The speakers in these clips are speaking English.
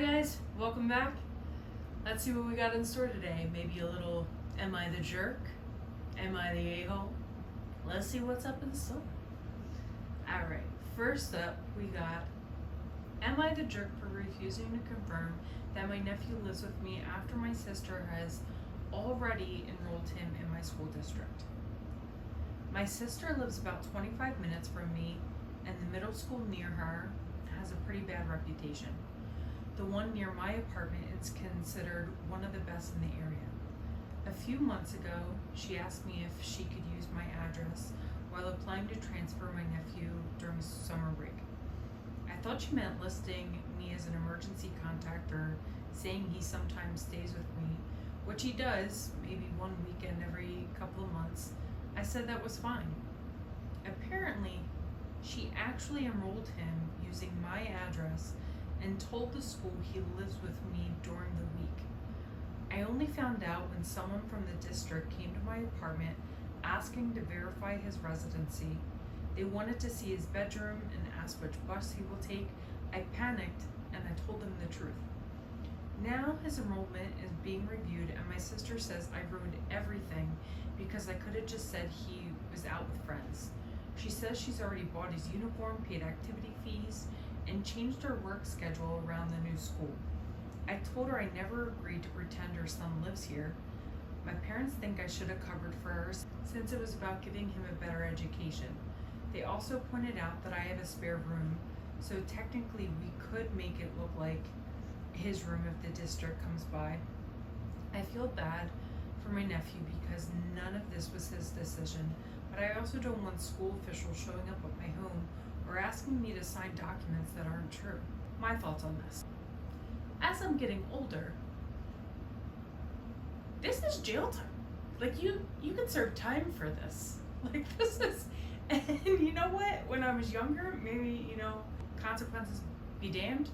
guys, welcome back. Let's see what we got in store today. Maybe a little Am I the Jerk? Am I the A-hole? Let's see what's up in store. Alright, first up we got Am I the jerk for refusing to confirm that my nephew lives with me after my sister has already enrolled him in my school district? My sister lives about 25 minutes from me, and the middle school near her has a pretty bad reputation. The one near my apartment is considered one of the best in the area. A few months ago, she asked me if she could use my address while applying to transfer my nephew during summer break. I thought she meant listing me as an emergency contact or saying he sometimes stays with me, which he does, maybe one weekend every couple of months. I said that was fine. Apparently, she actually enrolled him using my address and told the school he lives with me during the week. I only found out when someone from the district came to my apartment asking to verify his residency. They wanted to see his bedroom and asked which bus he will take. I panicked and I told them the truth. Now his enrollment is being reviewed and my sister says I ruined everything because I could have just said he was out with friends. She says she's already bought his uniform, paid activity fees, and changed her work schedule around the new school. I told her I never agreed to pretend her son lives here. My parents think I should have covered for her since it was about giving him a better education. They also pointed out that I have a spare room, so technically we could make it look like his room if the district comes by. I feel bad for my nephew because none of this was his decision, but I also don't want school officials showing up at my home or asking me to sign documents that aren't true. My thoughts on this. As I'm getting older, this is jail time. Like you can serve time for this. Like this is, and you know what? When I was younger, maybe, consequences be damned,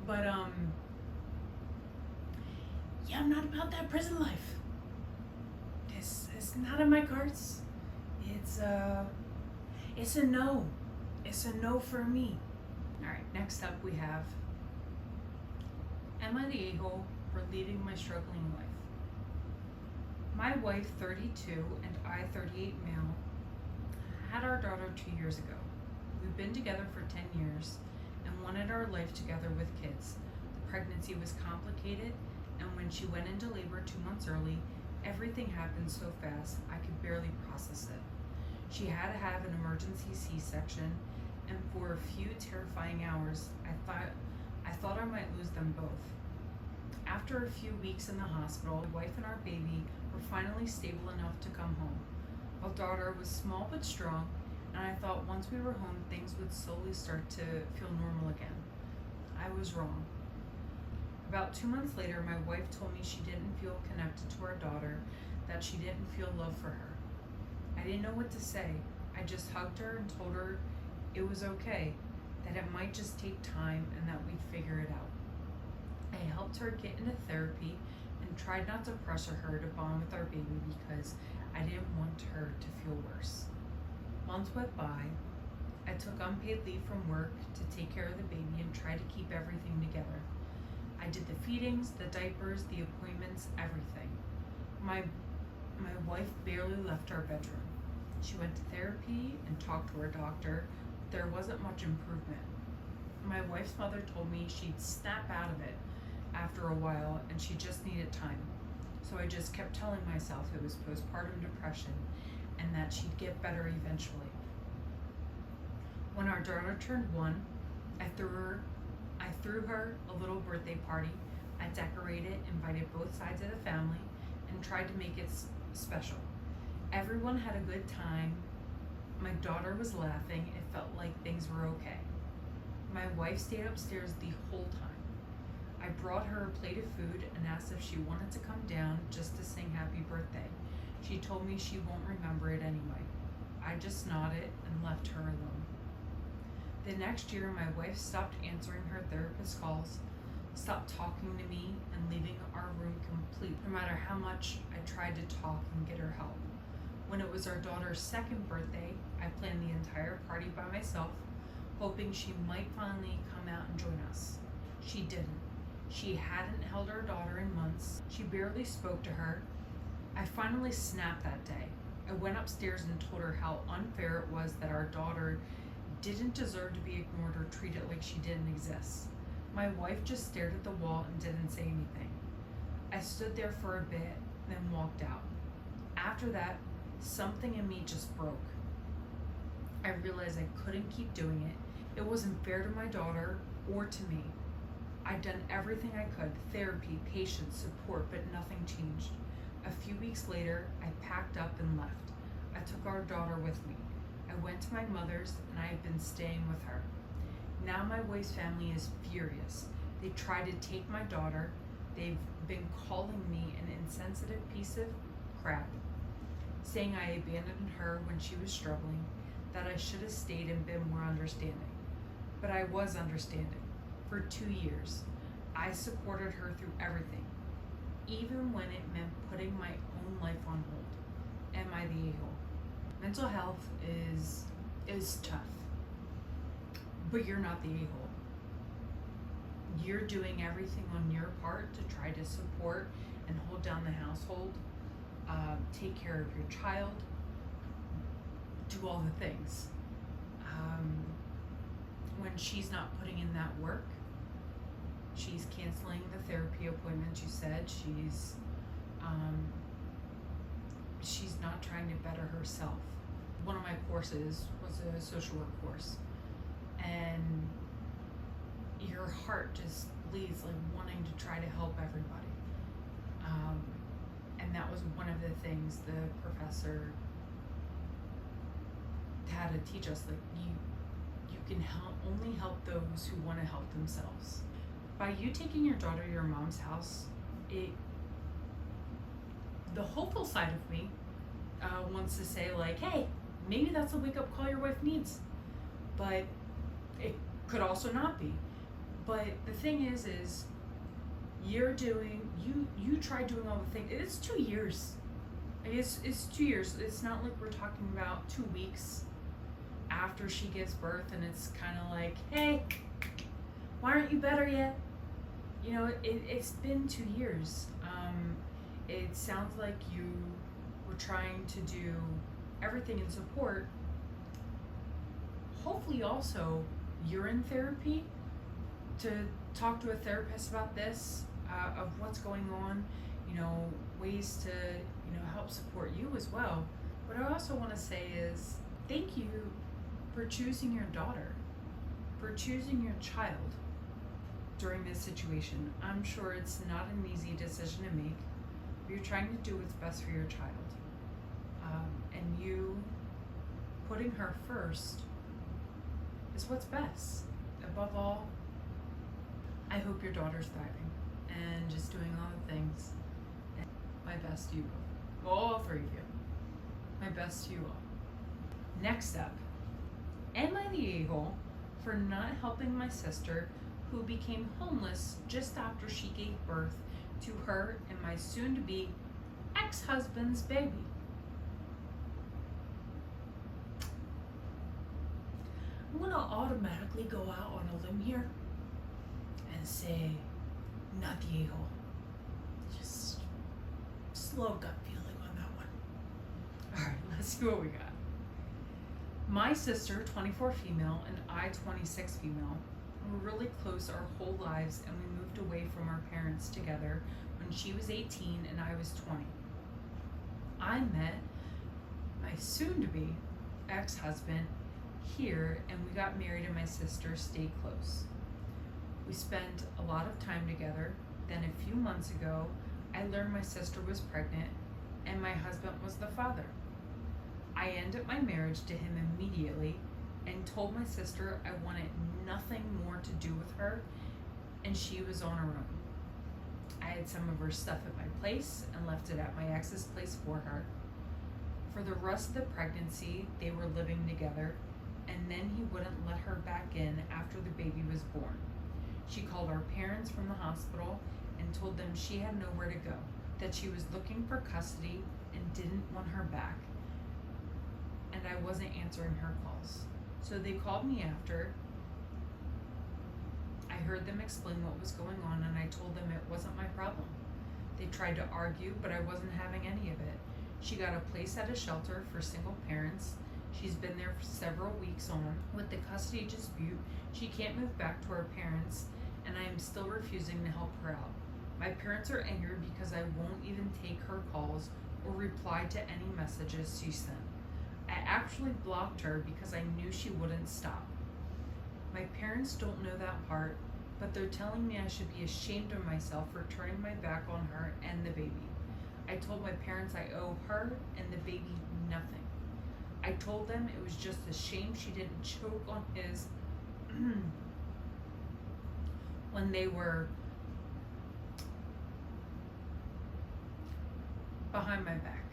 but yeah, I'm not about that prison life. This is not in my cards. It's a no. It's a no for me. All right, next up we have, am I the a-hole for leaving my struggling life? My wife, 32, and I, 38 male, had our daughter 2 years ago. We've been together for 10 years and wanted our life together with kids. The pregnancy was complicated, and when she went into labor 2 months early, everything happened so fast I could barely process it. She had to have an emergency C-section, and for a few terrifying hours, I thought I might lose them both. After a few weeks in the hospital, my wife and our baby were finally stable enough to come home. Our daughter was small but strong, and I thought once we were home, things would slowly start to feel normal again. I was wrong. About 2 months later, my wife told me she didn't feel connected to our daughter, that she didn't feel love for her. I didn't know what to say. I just hugged her and told her it was okay, that it might just take time and that we'd figure it out. I helped her get into therapy and tried not to pressure her to bond with our baby because I didn't want her to feel worse. Months went by. I took unpaid leave from work to take care of the baby and try to keep everything together. I did the feedings, the diapers, the appointments, everything. My wife barely left our bedroom. She went to therapy and talked to her doctor, but there wasn't much improvement. My wife's mother told me she'd snap out of it after a while and she just needed time. So I just kept telling myself it was postpartum depression and that she'd get better eventually. When our daughter turned 1, I threw her a little birthday party. I decorated, invited both sides of the family, and tried to make it special. Everyone had a good time. My daughter was laughing. It felt like things were okay. My wife stayed upstairs the whole time. I brought her a plate of food and asked if she wanted to come down just to sing happy birthday. She told me she won't remember it anyway. I just nodded and left her alone. The next year, my wife stopped answering her therapist calls, stopped talking to me, and leaving our room complete, no matter how much I tried to talk and get her help. When it was our daughter's second birthday, I planned the entire party by myself, hoping she might finally come out and join us. she didn't. She hadn't held our daughter in months. She barely spoke to her. I finally snapped that day. I went upstairs and told her how unfair it was that our daughter didn't deserve to be ignored or treated like she didn't exist. My wife just stared at the wall and didn't say anything. I stood there for a bit, then walked out. After that, something in me just broke. I realized I couldn't keep doing it. It wasn't fair to my daughter or to me. I'd done everything I could, therapy, patience, support, but nothing changed. A few weeks later, I packed up and left. I took our daughter with me. I went to my mother's and I have been staying with her. Now my wife's family is furious. They tried to take my daughter. They've been calling me an insensitive piece of crap, saying I abandoned her when she was struggling, that I should have stayed and been more understanding. But I was understanding. For 2 years, I supported her through everything, even when it meant putting my own life on hold. Am I the a-hole? Mental health is tough, but you're not the a-hole. You're doing everything on your part to try to support and hold down the household, take care of your child, do all the things. When she's not putting in that work, she's canceling the therapy appointments you said, she's not trying to better herself. One of my courses was a social work course, and your heart just bleeds like wanting to try to help everybody. And that was one of the things the professor had to teach us, like you can only help those who want to help themselves. By you taking your daughter to your mom's house, the hopeful side of me wants to say like, hey, maybe that's a wake-up call your wife needs, but it could also not be. But the thing is you tried doing all the things. It's 2 years. It's 2 years. It's not like we're talking about 2 weeks after she gives birth and it's kind of like, hey, why aren't you better yet? You know, it's been 2 years. It sounds like you were trying to do everything in support. Hopefully also you're in therapy to talk to a therapist about this, of what's going on, you know, ways to, you know, help support you as well. What I also want to say is thank you for choosing your daughter, for choosing your child during this situation. I'm sure it's not an easy decision to make, but you're trying to do what's best for your child. And you putting her first is what's best. Above all, I hope your daughter's thriving and just doing all the things. And my best to you both. All three of you. My best to you all. Next up, am I the a-hole for not helping my sister who became homeless just after she gave birth to her and my soon-to-be ex-husband's baby? I'm gonna automatically go out on a limb here and say, not the a-hole. Just slow gut feeling on that one. All right, let's see what we got. My sister, 24 female, and I, 26 female, were really close our whole lives, and we moved away from our parents together when she was 18 and I was 20. I met my soon-to-be ex-husband here, and we got married, and my sister stayed close. We spent a lot of time together. Then a few months ago, I learned my sister was pregnant and my husband was the father. I ended my marriage to him immediately and told my sister I wanted nothing more to do with her, and she was on her own. I had some of her stuff at my place and left it at my ex's place for her. For the rest of the pregnancy, they were living together, and then he wouldn't let her back in after the baby was born. She called our parents from the hospital and told them she had nowhere to go, that she was looking for custody and didn't want her back, and I wasn't answering her calls. So they called me after. I heard them explain what was going on, and I told them it wasn't my problem. They tried to argue, but I wasn't having any of it. She got a place at a shelter for single parents. She's been there for several weeks on. With the custody dispute, she can't move back to her parents, and I am still refusing to help her out. My parents are angry because I won't even take her calls or reply to any messages she sent. I actually blocked her because I knew she wouldn't stop. My parents don't know that part, but they're telling me I should be ashamed of myself for turning my back on her and the baby. I told my parents I owe her and the baby nothing. I told them it was just a shame she didn't choke on his when they were behind my back.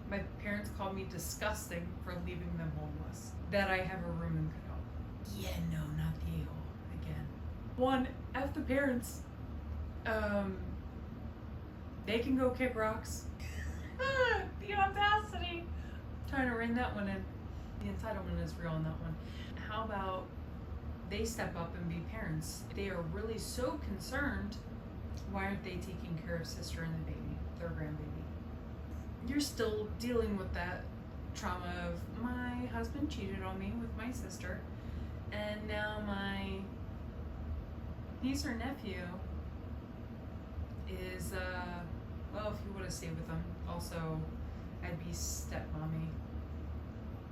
My parents called me disgusting for leaving them homeless. That I have a room and could help. Yeah, no, not the a-hole again. One, F the parents. They can go kick rocks. The audacity. Trying to rein that one in. The entitlement is real on that one. How about they step up and be parents? They are really so concerned. Why aren't they taking care of sister and the baby, their grandbaby? You're still dealing with that trauma of my husband cheated on me with my sister, and now my niece or nephew is well, if you would have stayed with them, also I'd be stepmommy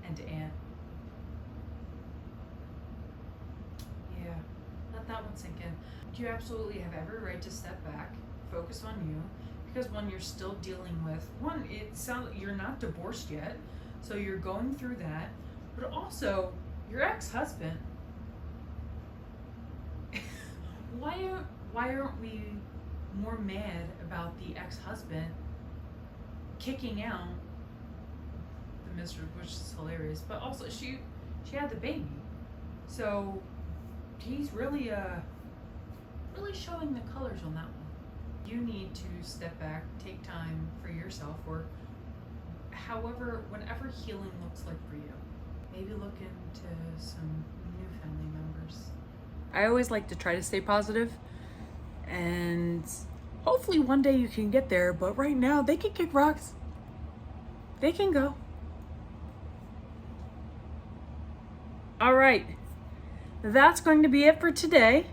and aunt. Yeah, let that one sink in. You absolutely have every right to step back, focus on you, because one, you're still dealing with, one, it sounds you're not divorced yet, so you're going through that, but also your ex-husband. Why aren't we more mad about the ex-husband kicking out the mistress, which is hilarious, but also she had the baby, so he's really showing the colors on that one. You need to step back, take time for yourself, or whenever healing looks like for you. Maybe look into some new family members. I always like to try to stay positive, and hopefully one day you can get there, but right now they can kick rocks. They can go. All right, that's going to be it for today,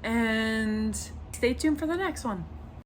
and stay tuned for the next one.